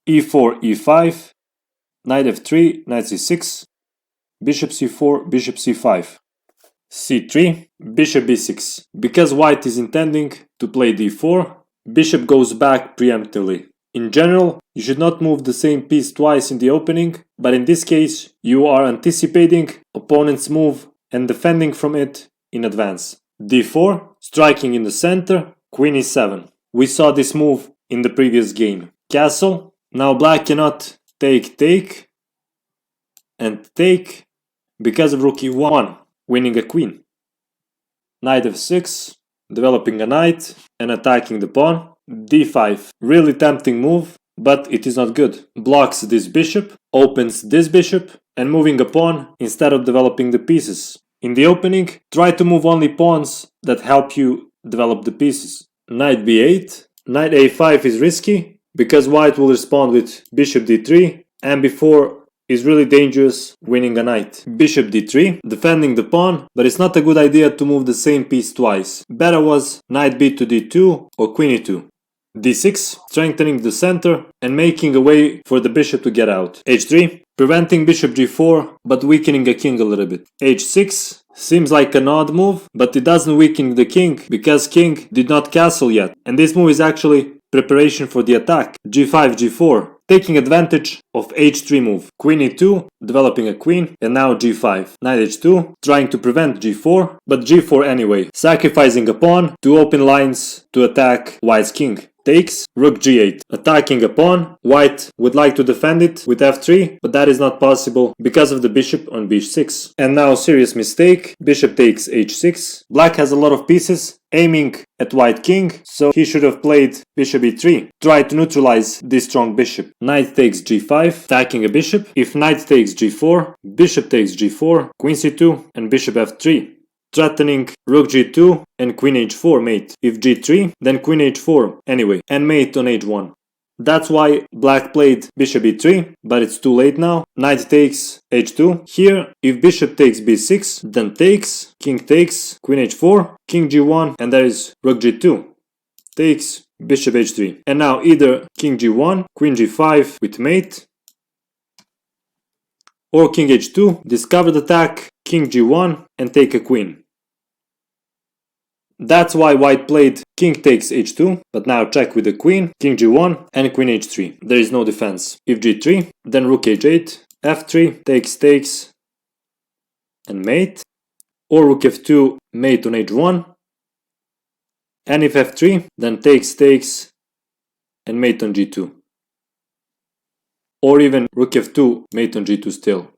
e4, e5, knight f3, knight c6, bishop c4, bishop c5, c3, bishop b6. Because white is intending to play d4, bishop goes back preemptively. In general, you should not move the same piece twice in the opening, but in this case, you are anticipating opponent's move and defending from it in advance. d4, striking in the center, queen e7. We saw this move in the previous game. Castle. Now black cannot take, and take because of rook e1, winning a queen. Knight f6, developing a knight and attacking the pawn. d5, really tempting move, but it is not good. Blocks this bishop, opens this bishop, and moving a pawn instead of developing the pieces. In the opening, try to move only pawns that help you develop the pieces. Knight b8, knight a5 is risky, because white will respond with bishop d3, and before is really dangerous, winning a knight. Bishop d3, defending the pawn, but it's not a good idea to move the same piece twice. Better was knight b to d2 or queen e2. d6, strengthening the center and making a way for the bishop to get out. h3, preventing bishop g4 but weakening a king a little bit. h6, seems like an odd move, but it doesn't weaken the king because king did not castle yet, and this move is actually preparation for the attack. g5, g4, taking advantage of h3 move. Queen e2, developing a queen, and now g5. Knight h2, trying to prevent g4, but g4 anyway, sacrificing a pawn to open lines to attack white's king. Takes, rook g8, attacking a pawn. White would like to defend it with f3, but that is not possible because of the bishop on b6. And now serious mistake, bishop takes h6. Black has a lot of pieces aiming at white king, so he should have played bishop e3. Try to neutralize this strong bishop. Knight takes g5, attacking a bishop. If knight takes g4, bishop takes g4, queen c2, and bishop f3. Threatening rook g2 and queen h4 mate. If g3, then queen h4 anyway, and mate on h1. That's why black played bishop e3, but it's too late now. Knight takes h2. Here, if bishop takes b6, then takes, king takes, queen h4, king g1, and there is rook g2. Takes, bishop h3. And now either king g1, queen g5 with mate, or king h2, discovered attack, king g1, and take a queen. That's why white played king takes h2, but now check with the queen, king g1, and queen h3. There is no defense. If g3, then rook h8, f3, takes, and mate, or rook f2, mate on h1, and if f3, then takes, and mate on g2. Or even rook f2, mate on g2 still.